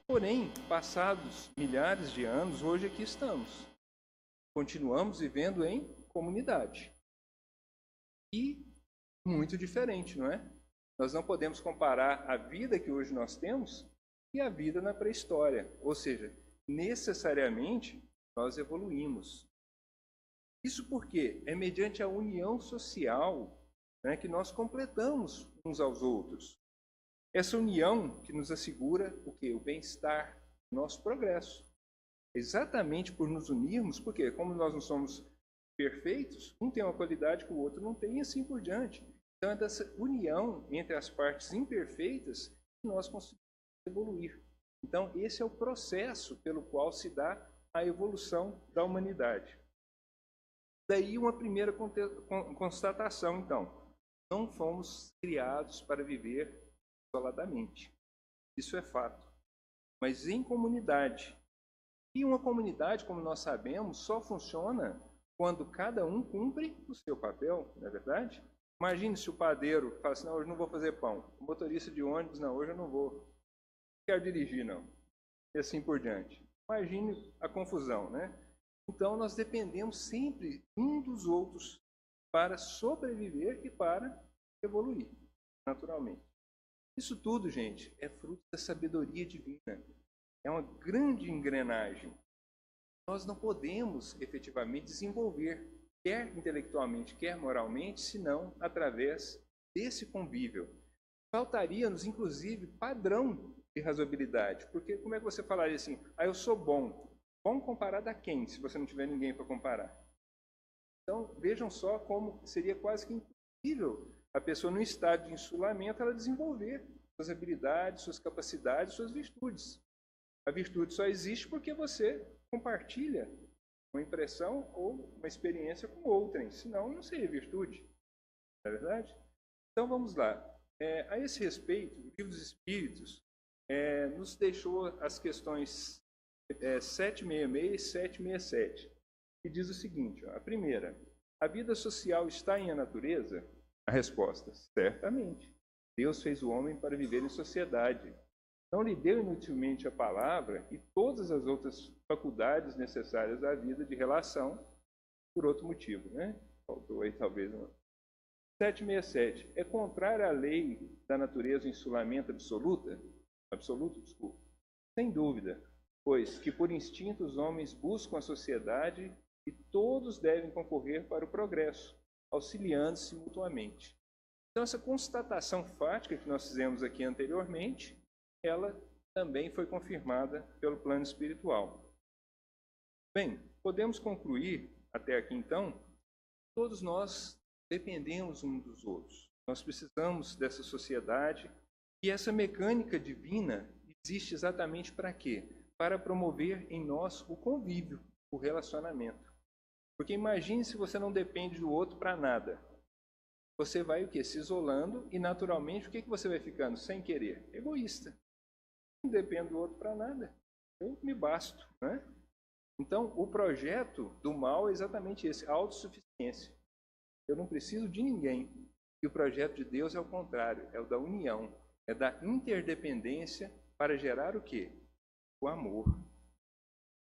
Porém, passados milhares de anos, hoje aqui estamos. Continuamos vivendo em comunidade. E muito diferente, não é? Nós não podemos comparar a vida que hoje nós temos e a vida na pré-história. Ou seja, necessariamente nós evoluímos. Isso porque é mediante a união social, né, que nós completamos uns aos outros. Essa união que nos assegura o quê? O bem-estar, o nosso progresso. Exatamente por nos unirmos, porque como nós não somos perfeitos, um tem uma qualidade que o outro não tem e assim por diante. Então é dessa união entre as partes imperfeitas que nós conseguimos evoluir. Então esse é o processo pelo qual se dá a evolução da humanidade. Daí uma primeira constatação, então. Não fomos criados para viver isoladamente. Isso é fato. Mas em comunidade. E uma comunidade, como nós sabemos, só funciona quando cada um cumpre o seu papel, não é verdade? Imagine se o padeiro fala assim, não, hoje não vou fazer pão. O motorista de ônibus, não, hoje eu não vou. Não quero dirigir, não. E assim por diante. Imagine a confusão, né? Então, nós dependemos sempre um dos outros para sobreviver e para evoluir, naturalmente. Isso tudo, gente, é fruto da sabedoria divina. É uma grande engrenagem. Nós não podemos, efetivamente, desenvolver, quer intelectualmente, quer moralmente, senão através desse convívio. Faltaria-nos, inclusive, padrão de razoabilidade. Porque como é que você falaria assim, eu sou bom. Bom comparado a quem, se você não tiver ninguém para comparar? Então, vejam só como seria quase que impossível a pessoa, num estado de insulamento, ela desenvolver suas habilidades, suas capacidades, suas virtudes. A virtude só existe porque você compartilha uma impressão ou uma experiência com outrem, senão não seria virtude. Não é verdade? Então, vamos lá. A esse respeito, o Livro dos Espíritos nos deixou as questões 766 e 767, que diz o seguinte, a primeira, a vida social está em a natureza? A resposta, certamente. Deus fez o homem para viver em sociedade. Não lhe deu inutilmente a palavra e todas as outras faculdades necessárias à vida de relação por outro motivo, né? Faltou aí talvez uma. 767, é contrária à lei da natureza o insulamento absoluto, desculpa. Sem dúvida, pois que por instinto os homens buscam a sociedade e todos devem concorrer para o progresso, auxiliando-se mutuamente. Então, essa constatação fática que nós fizemos aqui anteriormente, ela também foi confirmada pelo plano espiritual. Bem, podemos concluir até aqui então, todos nós dependemos uns dos outros. Nós precisamos dessa sociedade e essa mecânica divina existe exatamente para quê? Para promover em nós o convívio, o relacionamento. Porque imagine se você não depende do outro para nada. Você vai o quê? Se isolando e naturalmente o que você vai ficando? Sem querer? Egoísta. Não dependo do outro para nada. Eu me basto, né? Então, o projeto do mal é exatamente esse, a autossuficiência. Eu não preciso de ninguém. E o projeto de Deus é o contrário, é o da união, é da interdependência para gerar o quê? O amor.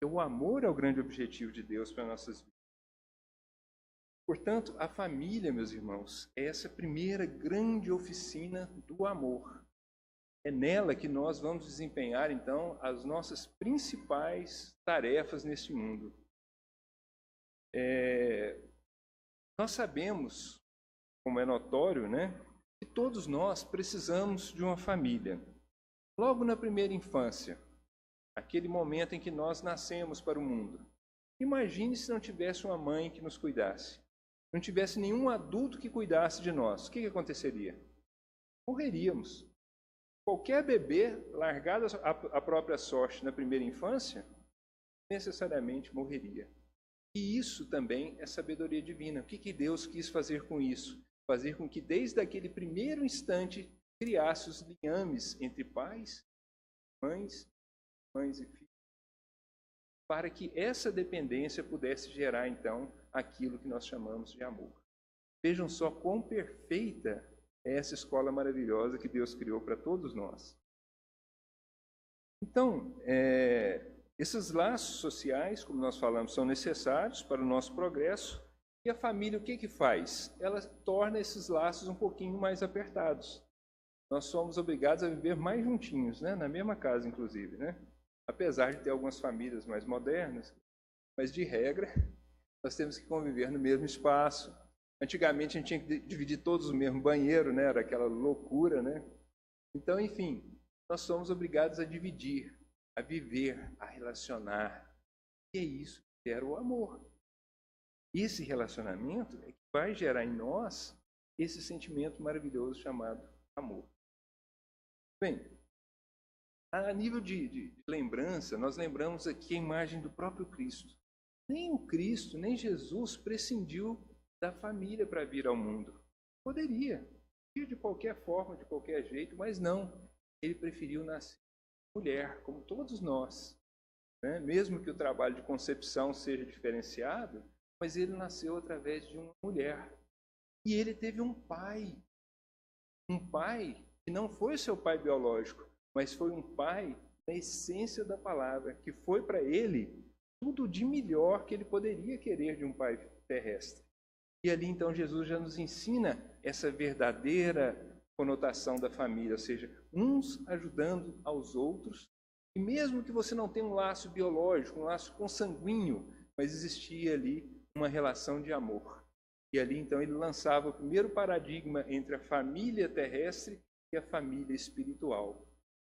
O amor é o grande objetivo de Deus para nossas vidas. Portanto, a família, meus irmãos, é essa primeira grande oficina do amor. É nela que nós vamos desempenhar, então, as nossas principais tarefas neste mundo. Nós sabemos, como é notório, né, que todos nós precisamos de uma família. Logo na primeira infância, aquele momento em que nós nascemos para o mundo. Imagine se não tivesse uma mãe que nos cuidasse. Não tivesse nenhum adulto que cuidasse de nós. O que aconteceria? Morreríamos. Qualquer bebê largado à própria sorte na primeira infância, necessariamente morreria. E isso também é sabedoria divina. O que Deus quis fazer com isso? Fazer com que desde aquele primeiro instante criasse os liames entre pais, mães e filhos, para que essa dependência pudesse gerar, então, aquilo que nós chamamos de amor. Vejam só quão perfeita é essa escola maravilhosa que Deus criou para todos nós. Então, esses laços sociais, como nós falamos, são necessários para o nosso progresso. E a família, o que faz? Ela torna esses laços um pouquinho mais apertados. Nós somos obrigados a viver mais juntinhos, né? Na mesma casa, inclusive, né? Apesar de ter algumas famílias mais modernas, mas de regra, nós temos que conviver no mesmo espaço. Antigamente a gente tinha que dividir todos o mesmo banheiro, né? Era aquela loucura, né? Então, enfim, nós somos obrigados a dividir, a viver, a relacionar. E é isso que gera o amor. Esse relacionamento é que vai gerar em nós esse sentimento maravilhoso chamado amor. Bem, a nível de lembrança, nós lembramos aqui a imagem do próprio Cristo. Nem o Cristo, nem Jesus prescindiu da família para vir ao mundo. Poderia vir de qualquer forma, de qualquer jeito, mas não. Ele preferiu nascer mulher, como todos nós. Né? Mesmo que o trabalho de concepção seja diferenciado, mas ele nasceu através de uma mulher. E ele teve um pai. Um pai que não foi seu pai biológico, mas foi um pai na essência da palavra, que foi para ele tudo de melhor que ele poderia querer de um pai terrestre. E ali então Jesus já nos ensina essa verdadeira conotação da família, ou seja, uns ajudando aos outros, e mesmo que você não tenha um laço biológico, um laço consanguíneo, mas existia ali uma relação de amor. E ali então ele lançava o primeiro paradigma entre a família terrestre e a família espiritual.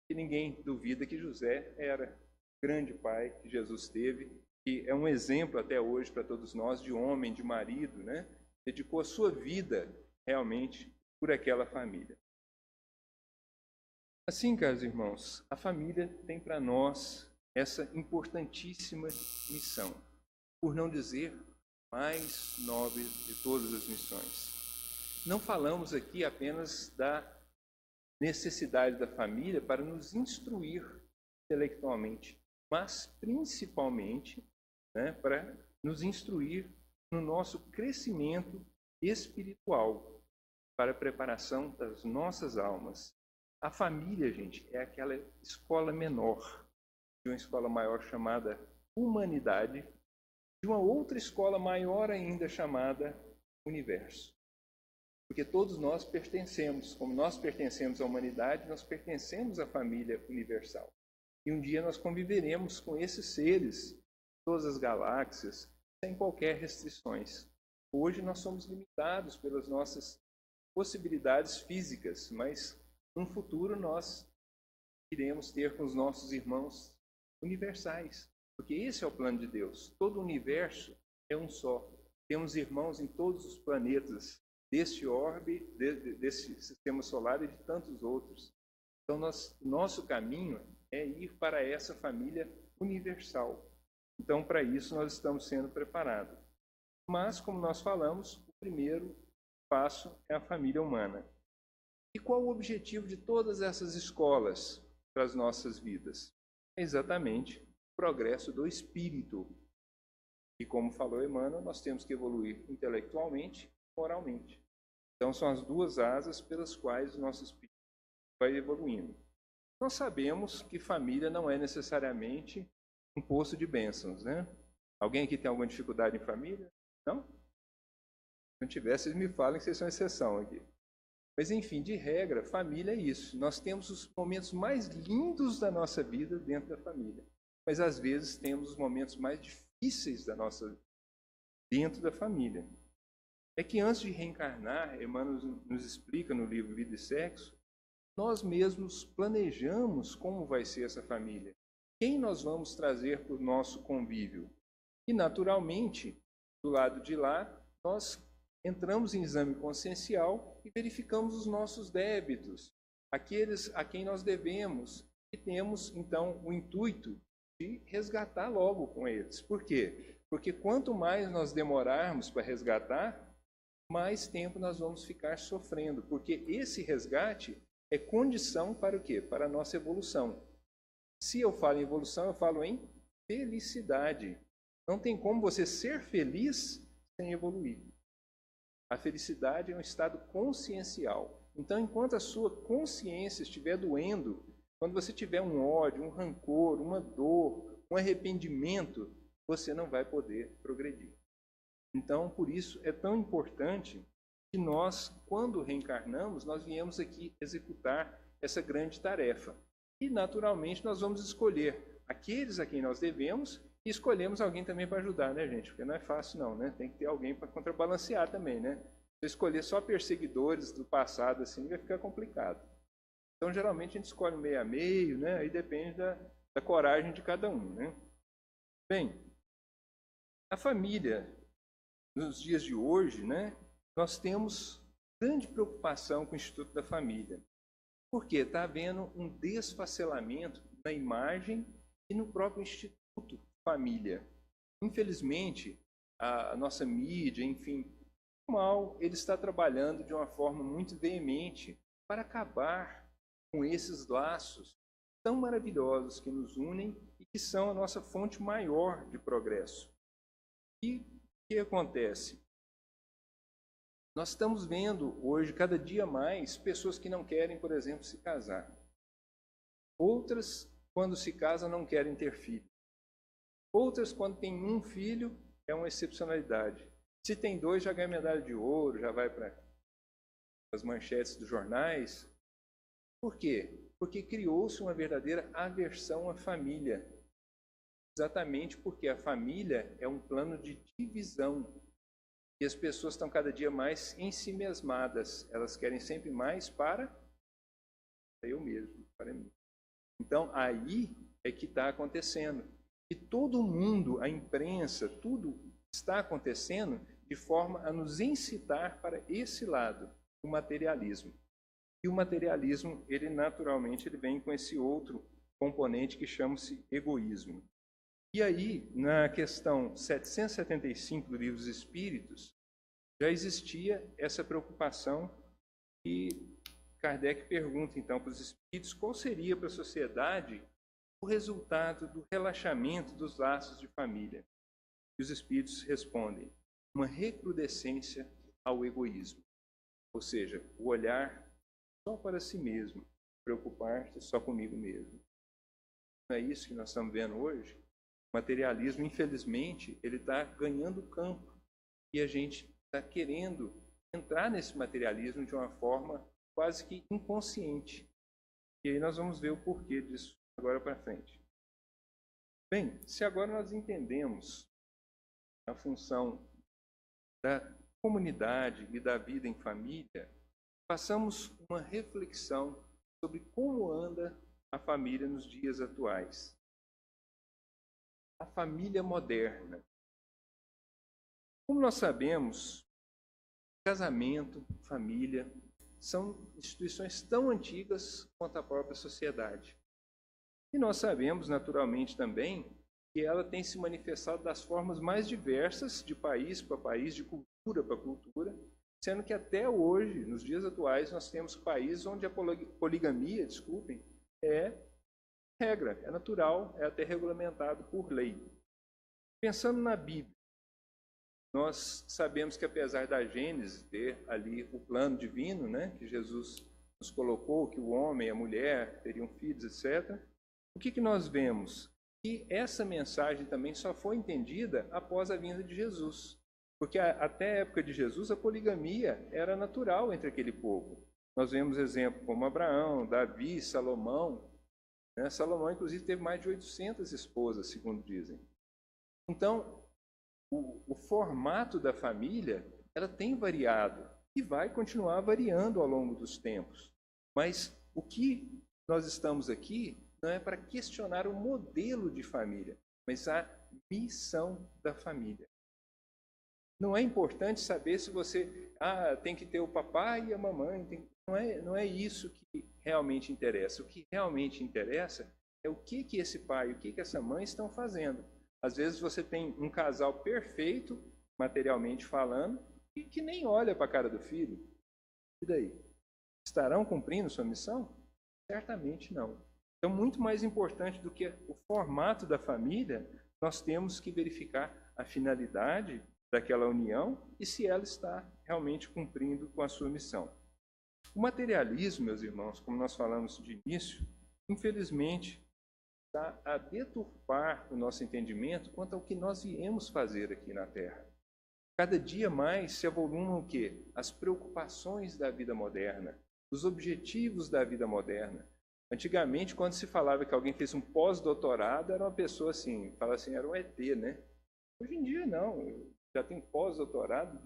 E ninguém duvida que José era o grande pai que Jesus teve, que é um exemplo até hoje para todos nós de homem, de marido, né? Dedicou a sua vida realmente por aquela família. Assim, caros irmãos, a família tem para nós essa importantíssima missão, por não dizer mais nobre de todas as missões. Não falamos aqui apenas da necessidade da família para nos instruir intelectualmente, mas principalmente, né, para nos instruir no nosso crescimento espiritual, para a preparação das nossas almas. A família, gente, é aquela escola menor de uma escola maior chamada humanidade, de uma outra escola maior ainda chamada universo. Porque todos nós pertencemos, como nós pertencemos à humanidade, nós pertencemos à família universal. E um dia nós conviveremos com esses seres, todas as galáxias, sem qualquer restrições. Hoje nós somos limitados pelas nossas possibilidades físicas, mas no futuro nós iremos ter com os nossos irmãos universais. Porque esse é o plano de Deus. Todo o universo é um só. Temos irmãos em todos os planetas deste orbe, desse sistema solar e de tantos outros. Então, nosso caminho é ir para essa família universal. Então, para isso, nós estamos sendo preparados. Mas, como nós falamos, o primeiro passo é a família humana. E qual o objetivo de todas essas escolas para as nossas vidas? É exatamente o progresso do espírito. E como falou Emmanuel, nós temos que evoluir intelectualmente e moralmente. Então são as duas asas pelas quais o nosso espírito vai evoluindo. Nós sabemos que família não é necessariamente um poço de bênçãos, né? Alguém aqui tem alguma dificuldade em família? Não? Se não tiver, vocês me falem que vocês são exceção aqui. Mas, enfim, de regra, família é isso. Nós temos os momentos mais lindos da nossa vida dentro da família. Mas, às vezes, temos os momentos mais difíceis da nossa vida dentro da família. É que antes de reencarnar, Emmanuel nos explica no livro Vida e Sexo, nós mesmos planejamos como vai ser essa família. Quem nós vamos trazer para o nosso convívio. E, naturalmente, do lado de lá, nós entramos em exame consciencial e verificamos os nossos débitos, aqueles a quem nós devemos, e temos, então, o intuito de resgatar logo com eles. Por quê? Porque quanto mais nós demorarmos para resgatar, mais tempo nós vamos ficar sofrendo, porque esse resgate é condição para o quê? Para a nossa evolução. Se eu falo em evolução, eu falo em felicidade. Não tem como você ser feliz sem evoluir. A felicidade é um estado consciencial. Então, enquanto a sua consciência estiver doendo, Quando você tiver um ódio, um rancor, uma dor, um arrependimento, você não vai poder progredir. Então, por isso, é tão importante que nós, quando reencarnamos, nós viemos aqui executar essa grande tarefa. E, naturalmente, nós vamos escolher aqueles a quem nós devemos e escolhemos alguém também para ajudar, né, gente? Porque não é fácil, não, né? Tem que ter alguém para contrabalancear também, né? Se escolher só perseguidores do passado, assim, vai ficar complicado. Então, geralmente, a gente escolhe meio a meio, né? Aí depende da coragem de cada um, né? Bem, a família, nos dias de hoje, né? Nós temos grande preocupação com o Instituto da Família. Por quê? Está havendo um desfacelamento na imagem e no próprio Instituto Família. Infelizmente, a nossa mídia, enfim, o mal, ele está trabalhando de uma forma muito veemente para acabar com esses laços tão maravilhosos que nos unem e que são a nossa fonte maior de progresso. E o que acontece? Nós estamos vendo hoje, cada dia mais, pessoas que não querem, por exemplo, se casar. Outras, quando se casam, não querem ter filho. Outras, quando tem um filho, é uma excepcionalidade. Se tem dois, já ganha medalha de ouro, já vai para as manchetes dos jornais. Por quê? Porque criou-se uma verdadeira aversão à família. Exatamente porque a família é um plano de divisão. E as pessoas estão cada dia mais ensimesmadas. Elas querem sempre mais para eu mesmo, para mim. Então, aí é que está acontecendo. E todo mundo, a imprensa, tudo está acontecendo de forma a nos incitar para esse lado, o materialismo. E o materialismo, ele naturalmente ele vem com esse outro componente que chama-se egoísmo. E aí, na questão 775 do Livro dos Espíritos, já existia essa preocupação e Kardec pergunta, então, para os espíritos qual seria para a sociedade o resultado do relaxamento dos laços de família. E os espíritos respondem, uma recrudescência ao egoísmo, ou seja, o olhar só para si mesmo, preocupar-se só comigo mesmo. Não é isso que nós estamos vendo hoje? O materialismo, infelizmente, ele está ganhando campo e a gente está querendo entrar nesse materialismo de uma forma quase que inconsciente. E aí nós vamos ver o porquê disso agora para frente. Bem, se agora nós entendemos a função da comunidade e da vida em família, façamos uma reflexão sobre como anda a família nos dias atuais. A família moderna. Como nós sabemos, casamento, família, são instituições tão antigas quanto a própria sociedade. E nós sabemos, naturalmente, também, que ela tem se manifestado das formas mais diversas, de país para país, de cultura para cultura, sendo que até hoje, nos dias atuais, nós temos países onde a poligamia, é regra, é natural, é até regulamentado por lei. Pensando na Bíblia, nós sabemos que apesar da Gênesis ter ali o plano divino, né, que Jesus nos colocou, que o homem e a mulher teriam filhos, etc., o que nós vemos? Que essa mensagem também só foi entendida após a vinda de Jesus. Porque até a época de Jesus, a poligamia era natural entre aquele povo. Nós vemos exemplos como Abraão, Davi, Salomão. Né? Salomão, inclusive, teve mais de 800 esposas, segundo dizem. Então, o formato da família ela tem variado e vai continuar variando ao longo dos tempos. Mas o que nós estamos aqui não é para questionar o modelo de família, mas a missão da família. Não é importante saber se você tem que ter o papai e a mamãe. Não é isso que realmente interessa. O que realmente interessa é o que esse pai e o que essa mãe estão fazendo. Às vezes você tem um casal perfeito, materialmente falando, e que nem olha para a cara do filho. E daí? Estarão cumprindo sua missão? Certamente não. Então, muito mais importante do que o formato da família, nós temos que verificar a finalidade daquela união e se ela está realmente cumprindo com a sua missão. O materialismo, meus irmãos, como nós falamos de início, infelizmente, está a deturpar o nosso entendimento quanto ao que nós viemos fazer aqui na Terra. Cada dia mais se avolumam o quê? As preocupações da vida moderna, os objetivos da vida moderna. Antigamente, quando se falava que alguém fez um pós-doutorado, era uma pessoa assim, fala assim, era um ET, né? Hoje em dia não, já tem pós-doutorado,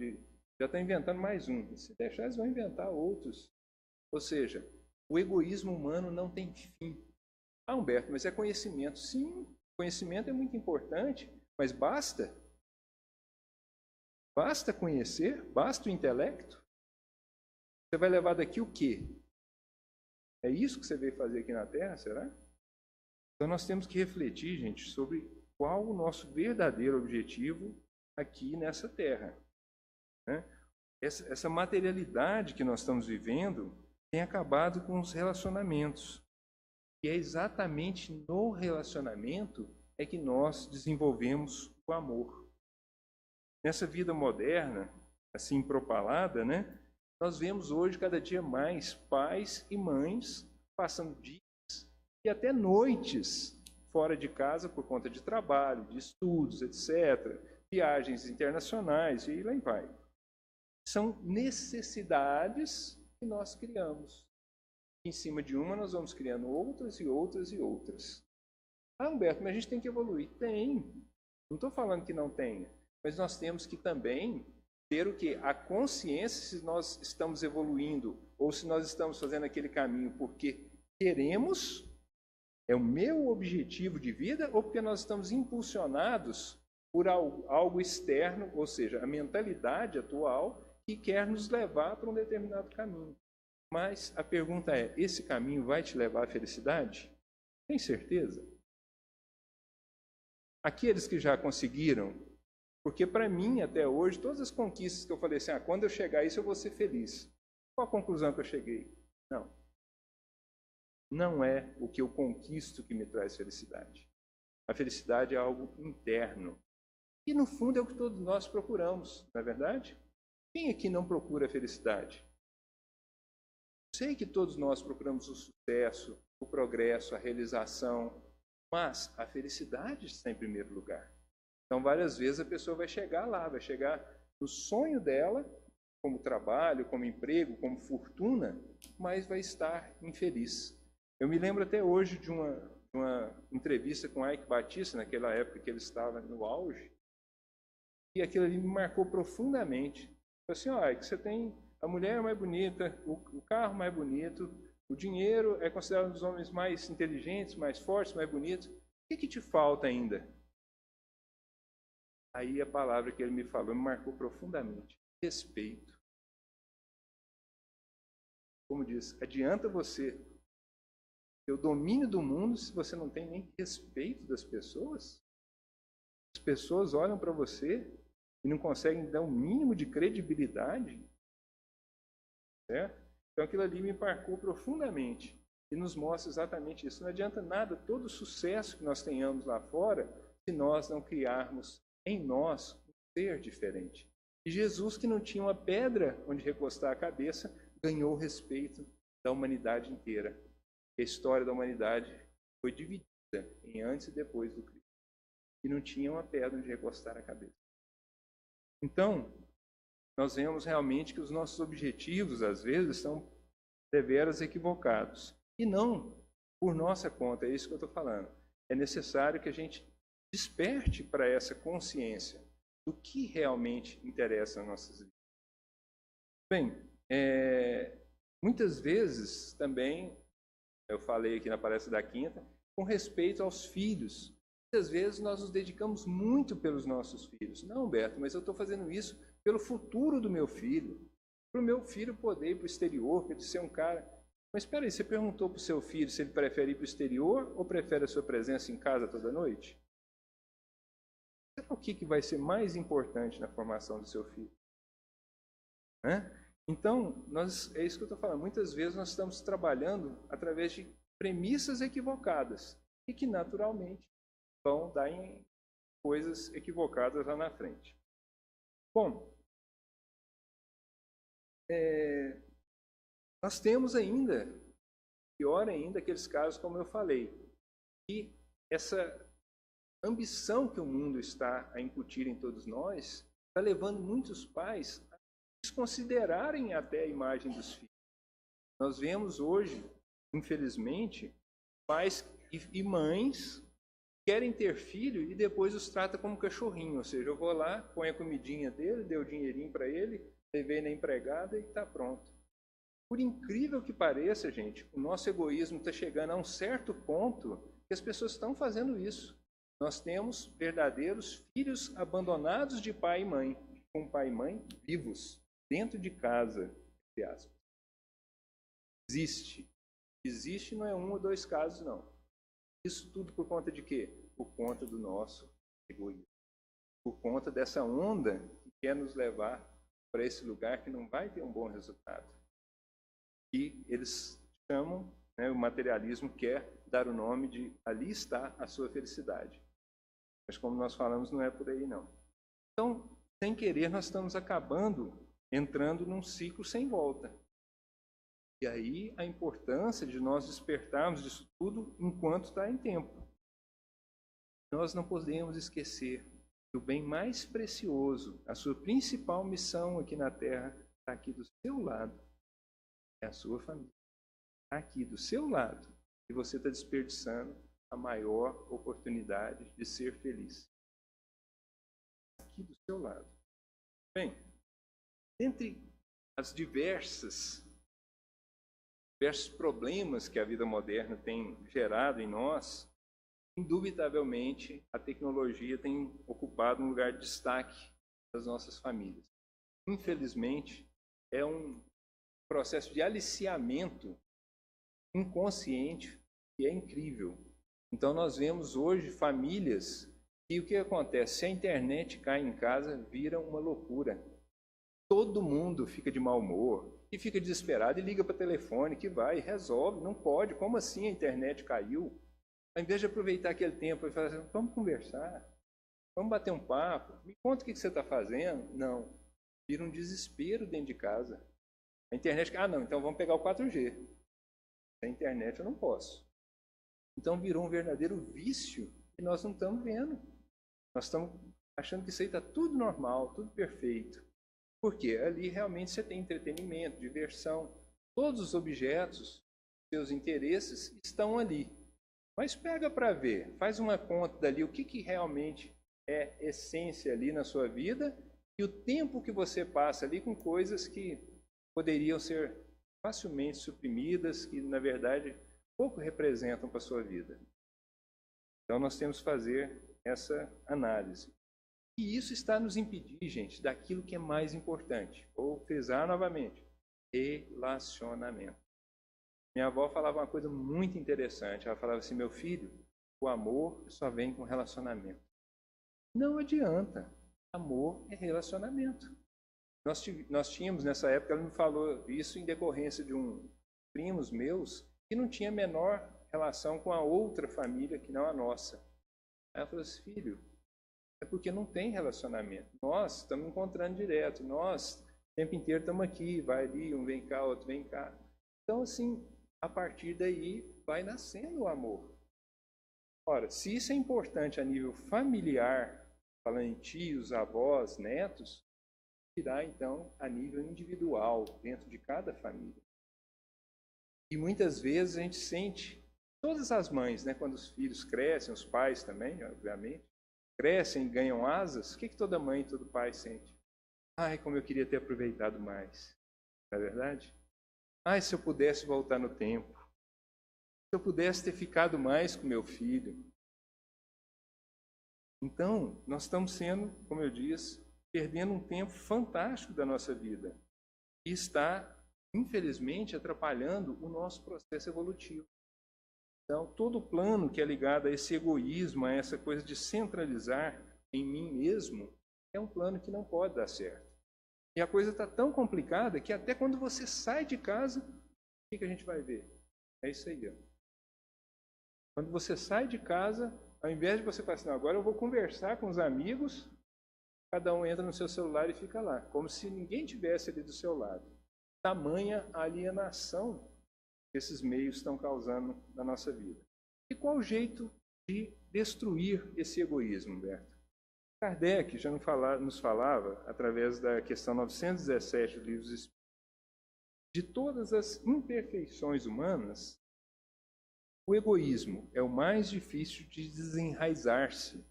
já está inventando mais um. Se deixar, eles vão inventar outros. Ou seja, o egoísmo humano não tem fim. Ah, Humberto, mas é conhecimento. Sim, conhecimento é muito importante, mas basta? Basta conhecer? Basta o intelecto? Você vai levar daqui o quê? É isso que você veio fazer aqui na Terra, será? Então nós temos que refletir, gente, sobre qual o nosso verdadeiro objetivo aqui nessa Terra. Né? Essa materialidade que nós estamos vivendo tem acabado com os relacionamentos. E é exatamente no relacionamento é que nós desenvolvemos o amor. Nessa vida moderna, assim propalada, né? Nós vemos hoje cada dia mais pais e mães passando dias e até noites fora de casa por conta de trabalho, de estudos, etc., viagens internacionais e lá vai. São necessidades que nós criamos. Em cima de uma nós vamos criando outras e outras e outras. Ah, Humberto, mas a gente tem que evoluir. Tem. Não estou falando que não tenha. Mas nós temos que também ter o quê? A consciência se nós estamos evoluindo ou se nós estamos fazendo aquele caminho porque queremos, é o meu objetivo de vida, ou porque nós estamos impulsionados por algo externo, ou seja, a mentalidade atual que quer nos levar para um determinado caminho. Mas a pergunta é, esse caminho vai te levar à felicidade? Tem certeza? Aqueles que já conseguiram, porque para mim, até hoje, todas as conquistas que eu falei assim, quando eu chegar a isso eu vou ser feliz. Qual a conclusão que eu cheguei? Não. Não é o que eu conquisto que me traz felicidade. A felicidade é algo interno. E no fundo é o que todos nós procuramos, não é verdade? Quem aqui não procura a felicidade? Sei que todos nós procuramos o sucesso, o progresso, a realização, mas a felicidade está em primeiro lugar. Então, várias vezes a pessoa vai chegar lá, vai chegar no sonho dela, como trabalho, como emprego, como fortuna, mas vai estar infeliz. Eu me lembro até hoje de uma entrevista com Ike Batista, naquela época que ele estava no auge, e aquilo ali me marcou profundamente. Eu falei assim, Ike, você tem a mulher mais bonita, o carro mais bonito, o dinheiro é considerado um dos homens mais inteligentes, mais fortes, mais bonitos. O que te falta ainda? Aí a palavra que ele me falou me marcou profundamente. Respeito. Como diz, adianta você ter o domínio do mundo se você não tem nem respeito das pessoas? As pessoas olham para você e não conseguem dar um mínimo de credibilidade? Certo? Então aquilo ali me marcou profundamente e nos mostra exatamente isso. Não adianta nada todo o sucesso que nós tenhamos lá fora se nós não criarmos em nós um ser diferente. E Jesus, que não tinha uma pedra onde recostar a cabeça, ganhou o respeito da humanidade inteira. A história da humanidade foi dividida em antes e depois do Cristo. E não tinha uma pedra onde recostar a cabeça. Então, nós vemos realmente que os nossos objetivos, às vezes, são deveras equivocados. E não por nossa conta, é isso que eu estou falando. É necessário que a gente desperte para essa consciência do que realmente interessa nas nossas vidas. Bem, muitas vezes também, eu falei aqui na palestra da quinta, com respeito aos filhos. Muitas vezes nós nos dedicamos muito pelos nossos filhos. Não, Humberto, mas eu estou fazendo isso pelo futuro do meu filho. Para o meu filho poder ir para o exterior, para ele ser um cara... Mas espera aí, você perguntou para o seu filho se ele prefere ir para o exterior ou prefere a sua presença em casa toda noite? O que vai ser mais importante na formação do seu filho? Então, é isso que eu estou falando. Muitas vezes nós estamos trabalhando através de premissas equivocadas e que naturalmente vão dar em coisas equivocadas lá na frente. Bom, nós temos ainda pior ainda aqueles casos como eu falei. E essa ambição que o mundo está a incutir em todos nós está levando muitos pais a desconsiderarem até a imagem dos filhos. Nós vemos hoje, infelizmente, pais e mães querem ter filho e depois os trata como cachorrinho. Ou seja, eu vou lá, ponho a comidinha dele, dei o dinheirinho para ele, levei na empregada e está pronto. Por incrível que pareça, gente, o nosso egoísmo está chegando a um certo ponto que as pessoas estão fazendo isso. Nós temos verdadeiros filhos abandonados de pai e mãe, com pai e mãe vivos, dentro de casa, entre aspas. Existe. Existe não é um ou dois casos, não. Isso tudo por conta de quê? Por conta do nosso egoísmo. Por conta dessa onda que quer nos levar para esse lugar que não vai ter um bom resultado. E eles chamam, o materialismo quer dar o nome de ali está a sua felicidade. Mas como nós falamos, não é por aí não. Então, sem querer, nós estamos entrando num ciclo sem volta. E aí a importância de nós despertarmos disso tudo enquanto está em tempo. Nós não podemos esquecer que o bem mais precioso, a sua principal missão aqui na Terra, está aqui do seu lado. É a sua família. Está aqui do seu lado. E você está desperdiçando a maior oportunidade de ser feliz. Aqui do seu lado. Bem, entre as diversos problemas que a vida moderna tem gerado em nós, indubitavelmente a tecnologia tem ocupado um lugar de destaque das nossas famílias. Infelizmente, é um processo de aliciamento inconsciente que é incrível. Então nós vemos hoje famílias e o que acontece? Se a internet cai em casa, vira uma loucura. Todo mundo fica de mau humor e fica desesperado e liga para o telefone que vai e resolve. Não pode. Como assim a internet caiu? Ao invés de aproveitar aquele tempo e falar assim, vamos conversar, vamos bater um papo, me conta o que você está fazendo. Não. Vira um desespero dentro de casa. A internet, não, então vamos pegar o 4G. A internet eu não posso. Então virou um verdadeiro vício e nós não estamos vendo. Nós estamos achando que isso aí está tudo normal, tudo perfeito. Porque ali realmente você tem entretenimento, diversão. Todos os objetos, seus interesses estão ali. Mas pega para ver, faz uma conta dali, o que realmente é essência ali na sua vida e o tempo que você passa ali com coisas que poderiam ser facilmente suprimidas, que na verdade pouco representam para a sua vida. Então nós temos que fazer essa análise. E isso está nos impedir, gente, daquilo que é mais importante. Vou frisar novamente, relacionamento. Minha avó falava uma coisa muito interessante. Ela falava assim, meu filho, o amor só vem com relacionamento. Não adianta. Amor é relacionamento. Nós tínhamos nessa época, ela me falou isso em decorrência de primos meus que não tinha a menor relação com a outra família que não a nossa. Aí ela falou assim, filho, é porque não tem relacionamento. Nós estamos encontrando direto. Nós, o tempo inteiro, estamos aqui. Vai ali, um vem cá, outro vem cá. Então, assim, a partir daí, vai nascendo o amor. Ora, se isso é importante a nível familiar, falando em tios, avós, netos, irá, então, a nível individual, dentro de cada família. E muitas vezes a gente sente, todas as mães, quando os filhos crescem, os pais também, obviamente, crescem, ganham asas, o que toda mãe e todo pai sente? Ai, como eu queria ter aproveitado mais. Não é verdade? Ai, se eu pudesse voltar no tempo. Se eu pudesse ter ficado mais com meu filho. Então, nós estamos sendo, como eu disse, perdendo um tempo fantástico da nossa vida. E está, infelizmente, atrapalhando o nosso processo evolutivo. Então, todo o plano que é ligado a esse egoísmo, a essa coisa de centralizar em mim mesmo, é um plano que não pode dar certo. E a coisa está tão complicada que até quando você sai de casa, o que a gente vai ver? É isso aí. Ó. Quando você sai de casa, ao invés de você falar assim, não, agora eu vou conversar com os amigos, cada um entra no seu celular e fica lá, como se ninguém tivesse ali do seu lado. Tamanha alienação que esses meios estão causando na nossa vida. E qual o jeito de destruir esse egoísmo, Humberto? Kardec já nos falava, através da questão 917 do Livro dos Espíritos, de todas as imperfeições humanas, o egoísmo é o mais difícil de desenraizar-se,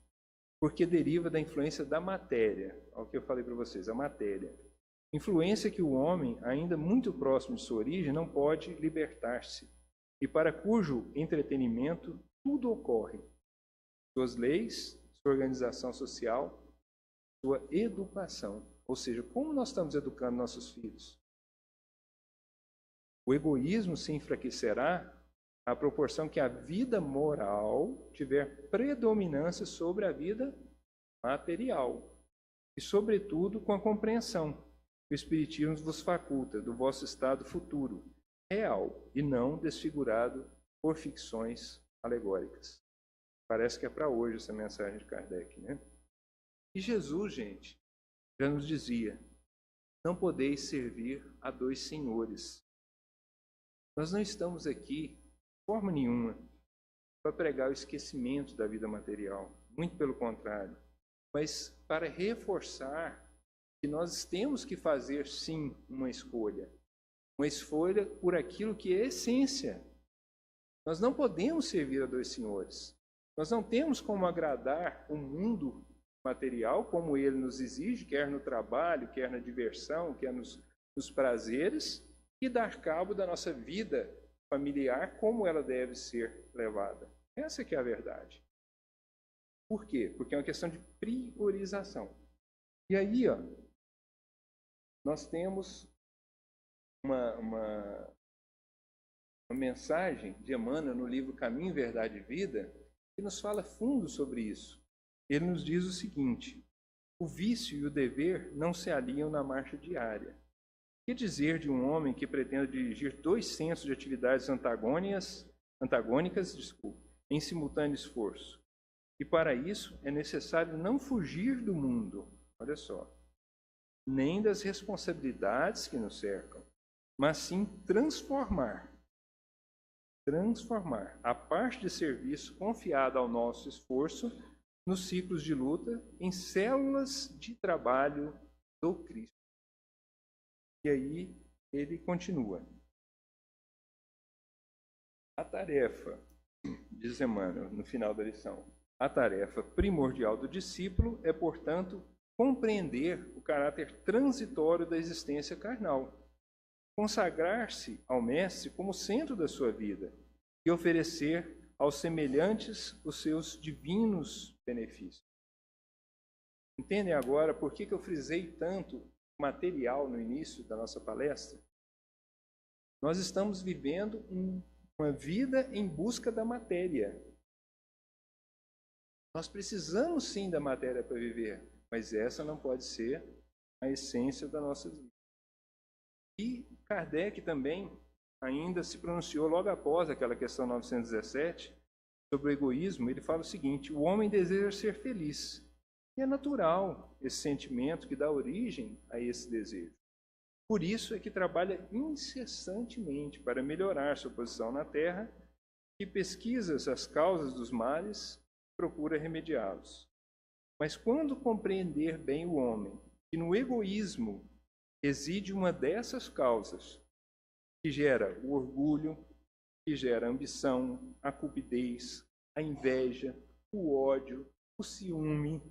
porque deriva da influência da matéria. Olha o que eu falei para vocês, a matéria. Influência que o homem, ainda muito próximo de sua origem, não pode libertar-se, e para cujo entretenimento tudo ocorre. Suas leis, sua organização social, sua educação. Ou seja, como nós estamos educando nossos filhos? O egoísmo se enfraquecerá à proporção que a vida moral tiver predominância sobre a vida material. E, sobretudo, com a compreensão que o Espiritismo vos faculta do vosso estado futuro, real, e não desfigurado por ficções alegóricas. Parece que é para hoje essa mensagem de Kardec, né? E Jesus, gente, já nos dizia: não podeis servir a dois senhores. Nós não estamos aqui, de forma nenhuma, para pregar o esquecimento da vida material. Muito pelo contrário. Mas para reforçar que nós temos que fazer, sim, uma escolha. Uma escolha por aquilo que é essência. Nós não podemos servir a dois senhores. Nós não temos como agradar o mundo material, como ele nos exige, quer no trabalho, quer na diversão, quer nos prazeres, e dar cabo da nossa vida familiar, como ela deve ser levada. Essa que é a verdade. Por quê? Porque é uma questão de priorização. E aí, ó, nós temos uma mensagem de Emmanuel no livro Caminho, Verdade e Vida, que nos fala fundo sobre isso. Ele nos diz o seguinte: o vício e o dever não se alinham na marcha diária. Que dizer de um homem que pretende dirigir 2 centros de atividades antagônicas, em simultâneo esforço? E para isso é necessário não fugir do mundo, olha só, nem das responsabilidades que nos cercam, mas sim transformar a parte de serviço confiada ao nosso esforço nos ciclos de luta em células de trabalho do Cristo. E aí ele continua. A tarefa, diz Emmanuel no final da lição, a tarefa primordial do discípulo é, portanto, compreender o caráter transitório da existência carnal, consagrar-se ao Mestre como centro da sua vida e oferecer aos semelhantes os seus divinos benefícios. Entendem agora por que eu frisei tanto material no início da nossa palestra? Nós estamos vivendo uma vida em busca da matéria. Nós precisamos sim da matéria para viver, mas essa não pode ser a essência da nossa vida. E Kardec também ainda se pronunciou logo após aquela questão 917 sobre o egoísmo. Ele fala o seguinte: o homem deseja ser feliz. E é natural esse sentimento que dá origem a esse desejo. Por isso é que trabalha incessantemente para melhorar sua posição na Terra e pesquisa as causas dos males e procura remediá-los. Mas quando compreender bem o homem, que no egoísmo reside uma dessas causas, que gera o orgulho, que gera a ambição, a cupidez, a inveja, o ódio, o ciúme,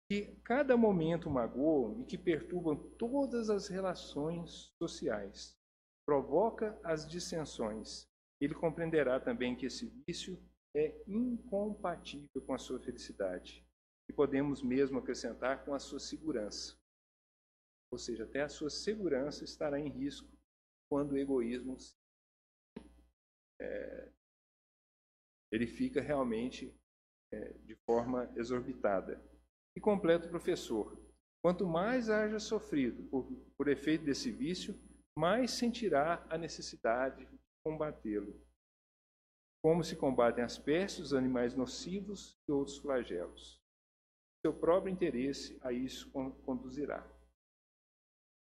que cada momento magoam e que perturbam todas as relações sociais, provoca as dissensões. Ele compreenderá também que esse vício é incompatível com a sua felicidade. E podemos mesmo acrescentar com a sua segurança. Ou seja, até a sua segurança estará em risco quando o egoísmo ele fica realmente de forma exorbitada. E completa o professor: quanto mais haja sofrido por efeito desse vício, mais sentirá a necessidade de combatê-lo. Como se combatem as pestes, os animais nocivos e outros flagelos. Seu próprio interesse a isso conduzirá.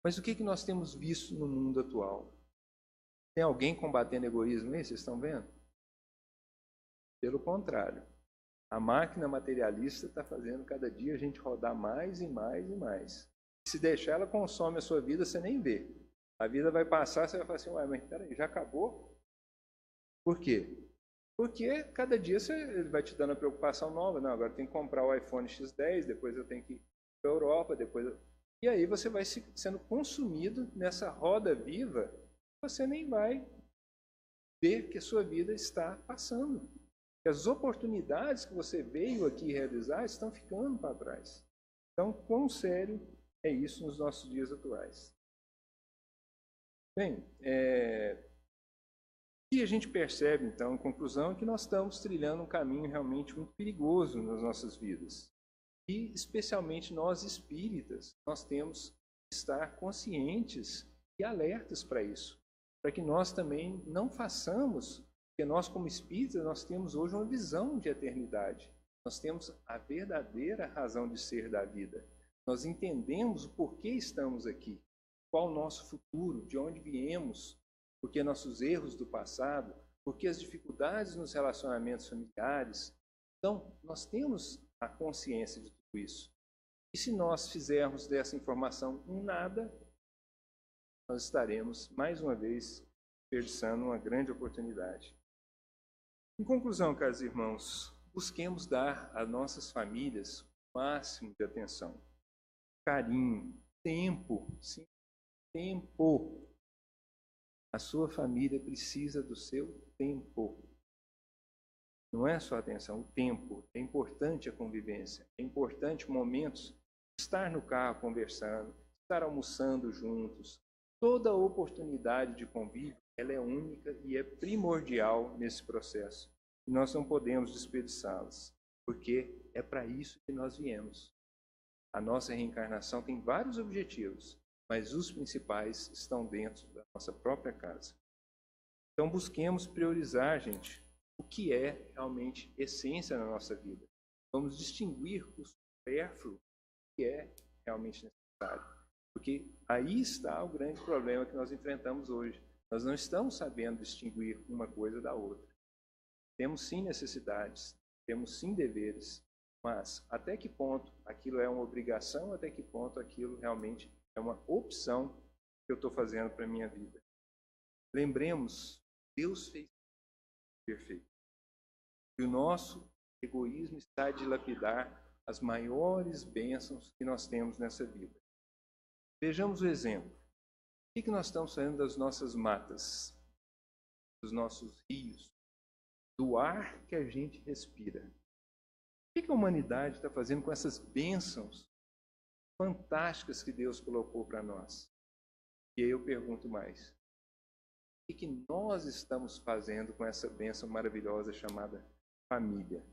Mas o que nós temos visto no mundo atual? Tem alguém combatendo egoísmo aí? Vocês estão vendo? Pelo contrário. A máquina materialista está fazendo cada dia a gente rodar mais e mais e mais. Se deixar, ela consome a sua vida, você nem vê. A vida vai passar, você vai falar assim, ué, mas peraí, já acabou? Por quê? Porque cada dia ele vai te dando a preocupação nova. Não, agora eu tenho que comprar o iPhone X10, depois eu tenho que ir para a Europa, E aí você vai sendo consumido nessa roda viva, você nem vai ver que a sua vida está passando. Que as oportunidades que você veio aqui realizar estão ficando para trás. Então, quão sério é isso nos nossos dias atuais? Bem, e a gente percebe, então, em conclusão, que nós estamos trilhando um caminho realmente muito perigoso nas nossas vidas. E, especialmente nós espíritas, nós temos que estar conscientes e alertas para isso. Para que nós também não façamos, porque nós, como espíritas, nós temos hoje uma visão de eternidade. Nós temos a verdadeira razão de ser da vida. Nós entendemos o porquê estamos aqui, qual o nosso futuro, de onde viemos, porque nossos erros do passado, porque as dificuldades nos relacionamentos familiares. Então, nós temos a consciência de tudo isso. E se nós fizermos dessa informação um nada, nós estaremos, mais uma vez, desperdiçando uma grande oportunidade. Em conclusão, caros irmãos, busquemos dar às nossas famílias o máximo de atenção, carinho, tempo, sim, tempo. A sua família precisa do seu tempo. Não é só atenção, o tempo. É importante a convivência. É importante momentos estar no carro conversando, estar almoçando juntos. Toda oportunidade de convívio, ela é única e é primordial nesse processo. E nós não podemos desperdiçá-las, porque é para isso que nós viemos. A nossa reencarnação tem vários objetivos, mas os principais estão dentro da nossa própria casa. Então busquemos priorizar, gente, o que é realmente essência na nossa vida. Vamos distinguir o supérfluo que é realmente necessário. Porque aí está o grande problema que nós enfrentamos hoje. Nós não estamos sabendo distinguir uma coisa da outra. Temos sim necessidades, temos sim deveres, mas até que ponto aquilo é uma obrigação, até que ponto aquilo realmente é uma opção que eu estou fazendo para a minha vida. Lembremos, Deus fez perfeito. E o nosso egoísmo está a dilapidar as maiores bênçãos que nós temos nessa vida. Vejamos o exemplo. O que nós estamos fazendo das nossas matas, dos nossos rios, do ar que a gente respira? O que a humanidade está fazendo com essas bênçãos fantásticas que Deus colocou para nós? E aí eu pergunto mais. O que nós estamos fazendo com essa bênção maravilhosa chamada família?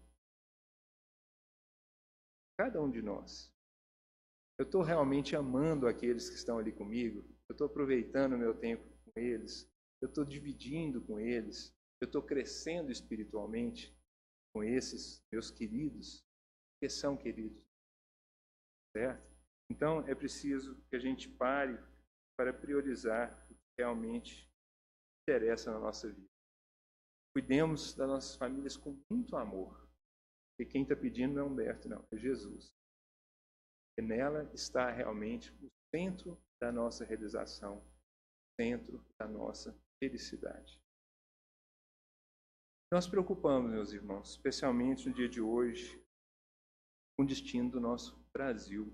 Cada um de nós. Eu estou realmente amando aqueles que estão ali comigo? Eu estou aproveitando o meu tempo com eles? Eu estou dividindo com eles? Eu estou crescendo espiritualmente com esses meus queridos? Que são queridos. Certo? Então, é preciso que a gente pare para priorizar o que realmente interessa na nossa vida. Cuidemos das nossas famílias com muito amor. E quem está pedindo não é Humberto, não, é Jesus. E nela está realmente o centro da nossa realização, o centro da nossa felicidade. Nós preocupamos, meus irmãos, especialmente no dia de hoje, com o destino do nosso Brasil,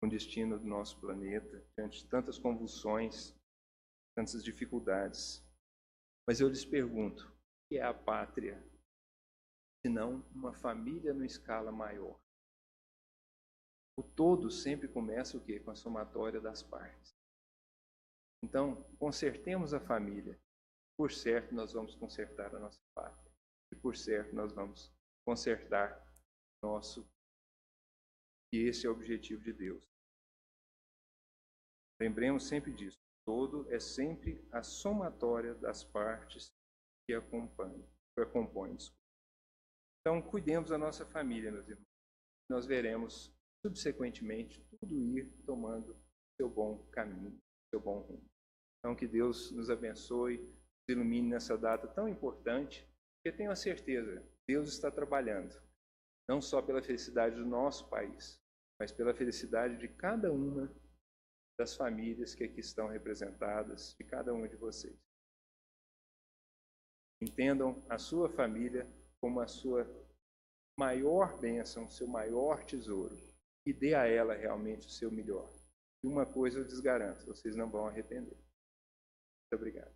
com o destino do nosso planeta, diante de tantas convulsões, tantas dificuldades. Mas eu lhes pergunto, o que é a pátria, se não uma família numa escala maior? O todo sempre começa o quê? Com a somatória das partes. Então, consertemos a família. Por certo, nós vamos consertar a nossa pátria. E por certo, nós vamos consertar nosso. E esse é o objetivo de Deus. Lembremos sempre disso. Todo é sempre a somatória das partes que a compõem. Então, cuidemos da nossa família, meus irmãos. Nós veremos, subsequentemente, tudo ir tomando seu bom caminho, seu bom rumo. Então, que Deus nos abençoe, nos ilumine nessa data tão importante, porque tenho a certeza, Deus está trabalhando, não só pela felicidade do nosso país, mas pela felicidade de cada uma das famílias que aqui estão representadas, de cada um de vocês. Entendam a sua família como a sua maior bênção, seu maior tesouro, e dê a ela realmente o seu melhor. E uma coisa eu lhes garanto, vocês não vão arrepender. Muito obrigado.